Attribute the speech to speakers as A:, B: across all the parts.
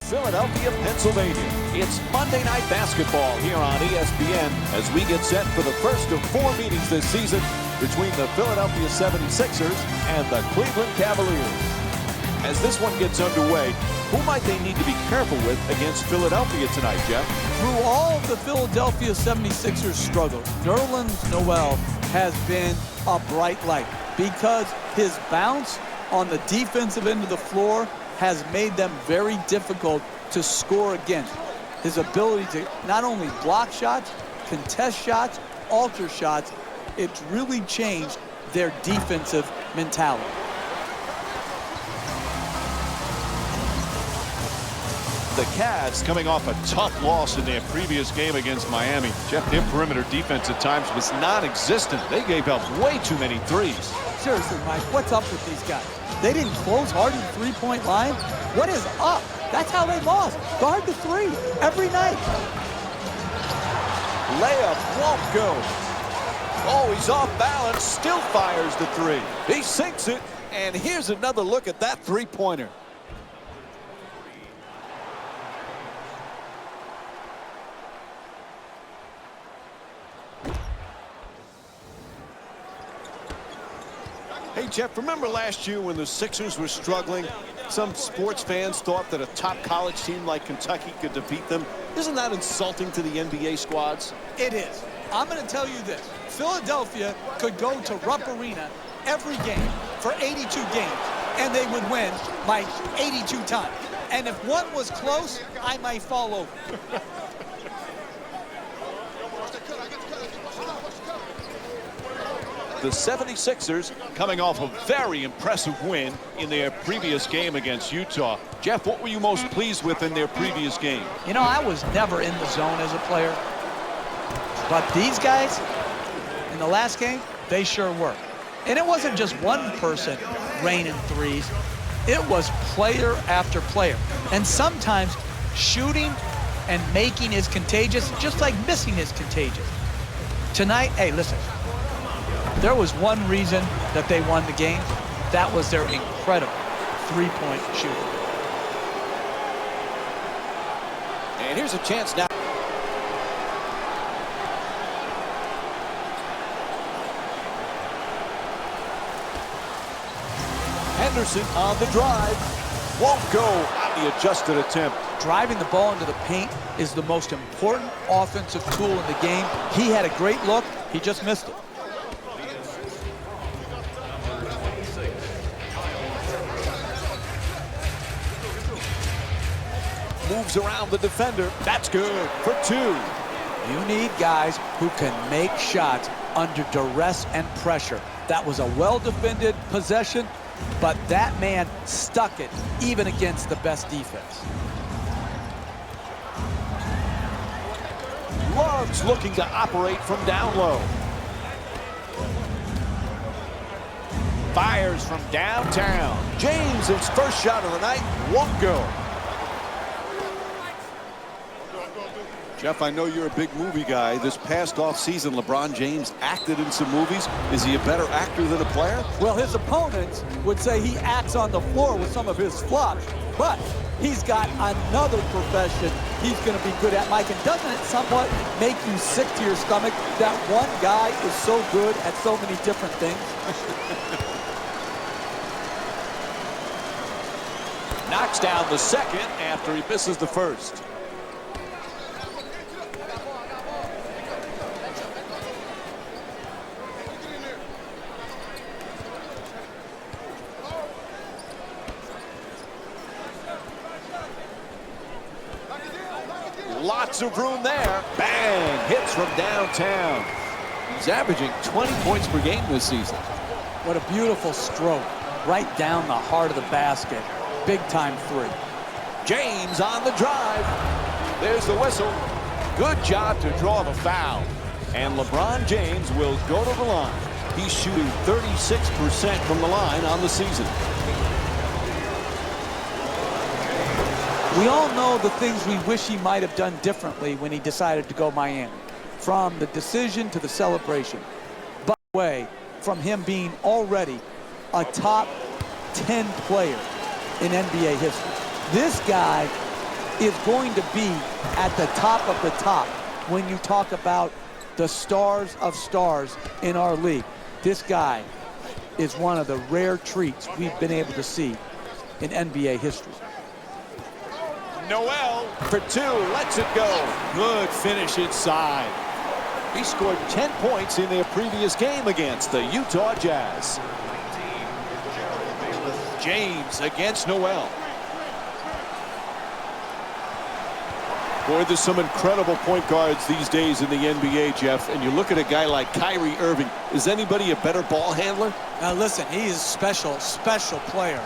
A: Philadelphia, Pennsylvania. It's Monday Night Basketball here on ESPN as we get set for the first of 4 meetings this season between the Philadelphia 76ers and the Cleveland Cavaliers. As this one gets underway, who might they need to be careful with against Philadelphia tonight, Jeff?
B: Through all of the Philadelphia 76ers struggles, Nerlens Noel has been a bright light because his bounce on the defensive end of the floor has made them very difficult to score against. His ability to not only block shots, contest shots, alter shots, it's really changed their defensive mentality.
A: The Cavs coming off a tough loss in their previous game against Miami. Jeff, their perimeter defense at times was non-existent. They gave up way too many threes.
B: Seriously, Mike, what's up with these guys? They didn't close hard in the three-point line. What is up? That's how they lost. Guard the three every night.
A: Layup won't go. Oh, he's off balance, still fires the three. He sinks it, and here's another look at that three-pointer. Hey, Jeff, remember last year when the Sixers were struggling? Some sports fans thought that a top college team like Kentucky could defeat them. Isn't that insulting to the NBA squads?
B: It is. I'm going to tell you this. Philadelphia could go to Rupp Arena every game for 82 games, and they would win by 82 times. And if one was close, I might fall over.
A: The 76ers coming off a very impressive win in their previous game against Utah. Jeff, what were you most pleased with in their previous game?
B: You know, I was never in the zone as a player. But these guys, in the last game, they sure were. And it wasn't just one person raining threes. It was player after player. And sometimes shooting and making is contagious, just like missing is contagious. Tonight, hey, listen. There was one reason that they won the game. That was their incredible three-point shooting.
A: And here's a chance now. Henderson on the drive. Won't go on the adjusted attempt.
B: Driving the ball into the paint is the most important offensive tool in the game. He had a great look. He just missed it.
A: Moves around the defender. That's good for two.
B: You need guys who can make shots under duress and pressure. That was a well-defended possession, but that man stuck it even against the best defense.
A: Love's looking to operate from down low. Fires from downtown. James, his first shot of the night, won't go. Jeff, I know you're a big movie guy. This past offseason, LeBron James acted in some movies. Is he a better actor than a player?
B: Well, his opponents would say he acts on the floor with some of his flops, but he's got another profession he's going to be good at, Mike. And doesn't it somewhat make you sick to your stomach that one guy is so good at so many different things?
A: Knocks down the second after he misses the first. Lots of room there. Bang! Hits from downtown. He's averaging 20 points per game this season.
B: What a beautiful stroke. Right down the heart of the basket. Big time three.
A: James on the drive. There's the whistle. Good job to draw the foul. And LeBron James will go to the line. He's shooting 36% from the line on the season.
B: We all know the things we wish he might have done differently when he decided to go Miami. From the decision to the celebration. By the way, from him being already a top 10 player in NBA history. This guy is going to be at the top of the top when you talk about the stars of stars in our league. This guy is one of the rare treats we've been able to see in NBA history.
A: Noel for two, lets it go. Good finish inside. He scored 10 points in their previous game against the Utah Jazz. James against Noel. Boy, there's some incredible point guards these days in the NBA, Jeff. And you look at a guy like Kyrie Irving. Is anybody a better ball handler?
B: Now listen, he is a special player.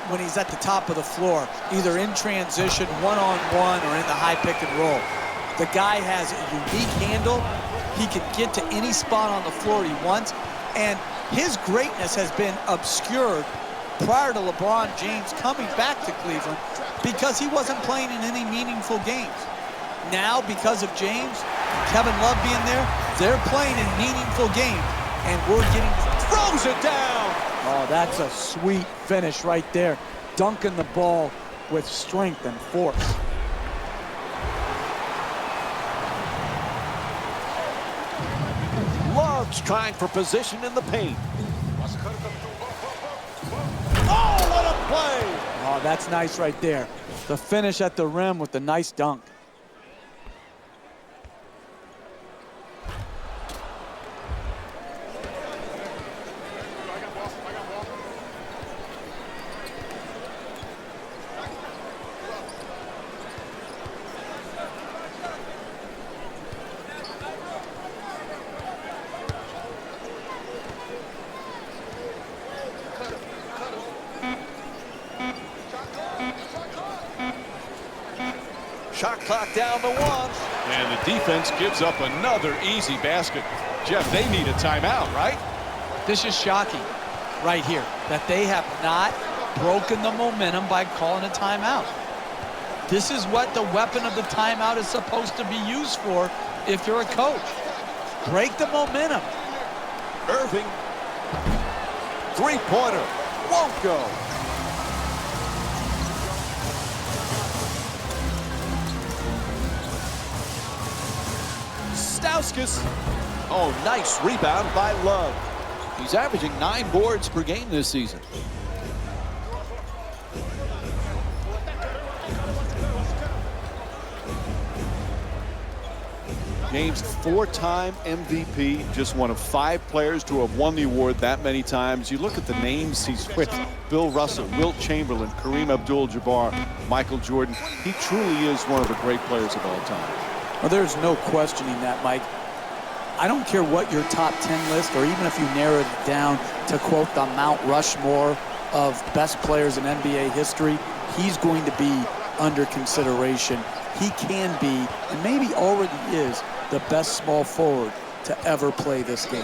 B: When he's at the top of the floor, either in transition, one-on-one, or in the high pick and roll. The guy has a unique handle. He can get to any spot on the floor he wants, and his greatness has been obscured prior to LeBron James coming back to Cleveland because he wasn't playing in any meaningful games. Now, because of James, Kevin Love being there, they're playing in meaningful games, and we're getting...
A: Throws it down!
B: Oh, that's a sweet finish right there. Dunking the ball with strength and force.
A: Love's trying for position in the paint. Oh, what a play!
B: Oh, that's nice right there. The finish at the rim with the nice dunk.
A: Shot clock down to 1. And the defense gives up another easy basket. Jeff, they need a timeout, right?
B: This is shocking right here that they have not broken the momentum by calling a timeout. This is what the weapon of the timeout is supposed to be used for if you're a coach. Break the momentum.
A: Irving. Three-pointer. Won't go. Stauskas. Oh, nice rebound by Love. He's averaging 9 boards per game this season. James, 4-time MVP, just one of 5 players to have won the award that many times. You look at the names he's with: Bill Russell, Wilt Chamberlain, Kareem Abdul-Jabbar, Michael Jordan. He truly is one of the great players of all time.
B: Well, there's no questioning that, Mike. I don't care what your top 10 list, or even if you narrowed it down to quote the Mount Rushmore of best players in NBA history, he's going to be under consideration. He can be, and maybe already is, the best small forward to ever play this game.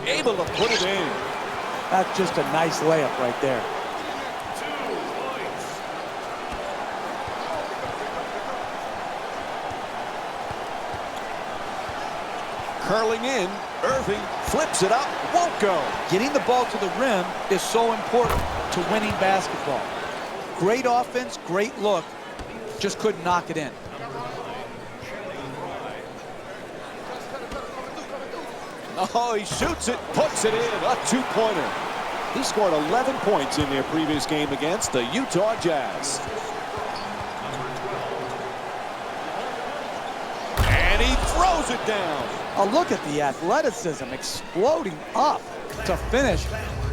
A: Able to put it in.
B: That's just a nice layup right there.
A: Curling in, Irving flips it up, won't go.
B: Getting the ball to the rim is so important to winning basketball. Great offense, great look, just couldn't knock it in.
A: Oh, he shoots it, puts it in, a 2-pointer. He scored 11 points in their previous game against the Utah Jazz. And he throws it down.
B: Oh, look at the athleticism exploding up to finish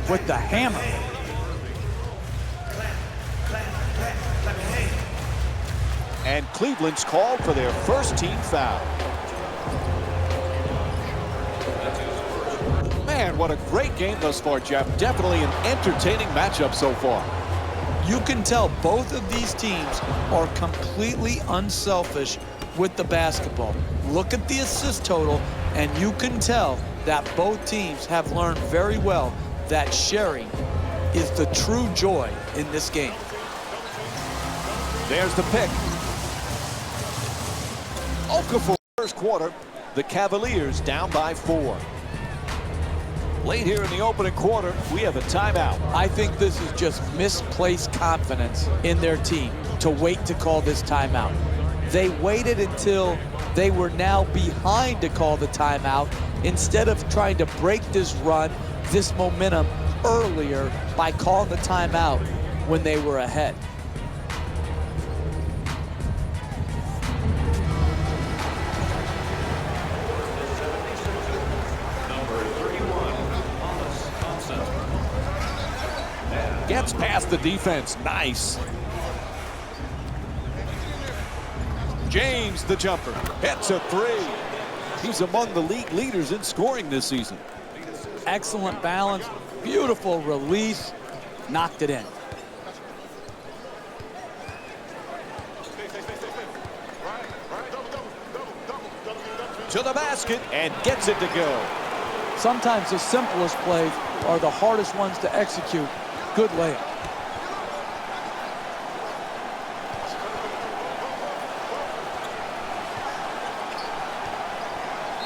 B: with the hammer.
A: And Cleveland's called for their first team foul. Man, what a great game thus far, Jeff. Definitely an entertaining matchup so far.
B: You can tell both of these teams are completely unselfish with the basketball. Look at the assist total, and you can tell that both teams have learned very well that sharing is the true joy in this game.
A: There's the pick. Okafor first quarter. The Cavaliers down by 4. Late here in the opening quarter, we have a timeout.
B: I think this is just misplaced confidence in their team to wait to call this timeout. They waited until they were now behind to call the timeout instead of trying to break this run, this momentum earlier by calling the timeout when they were ahead.
A: Gets past the defense. Nice. James, the jumper, hits a three. He's among the league leaders in scoring this season.
B: Excellent balance, beautiful release, knocked it in.
A: To the basket and gets it to go.
B: Sometimes the simplest plays are the hardest ones to execute. Good layup.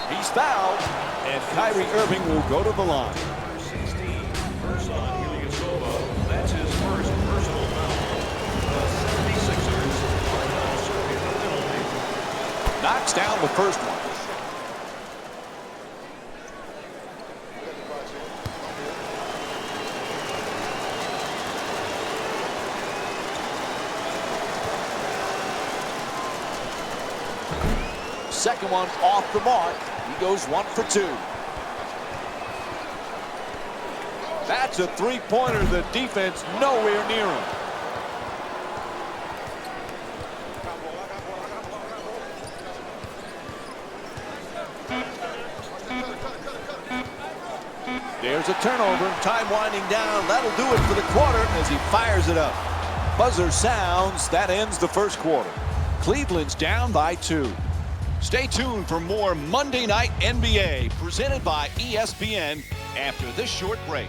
A: He's fouled, and Kyrie Irving will go to the line.
C: That's his first personal foul. The 76ers are now serving the penalty.
A: Knocks down the first one. Second one off the mark. He goes 1 for 2. That's a three-pointer. The defense nowhere near him. There's a turnover. Time winding down. That'll do it for the quarter as he fires it up. Buzzer sounds. That ends the first quarter. Cleveland's down by 2. Stay tuned for more Monday Night NBA presented by ESPN after this short break.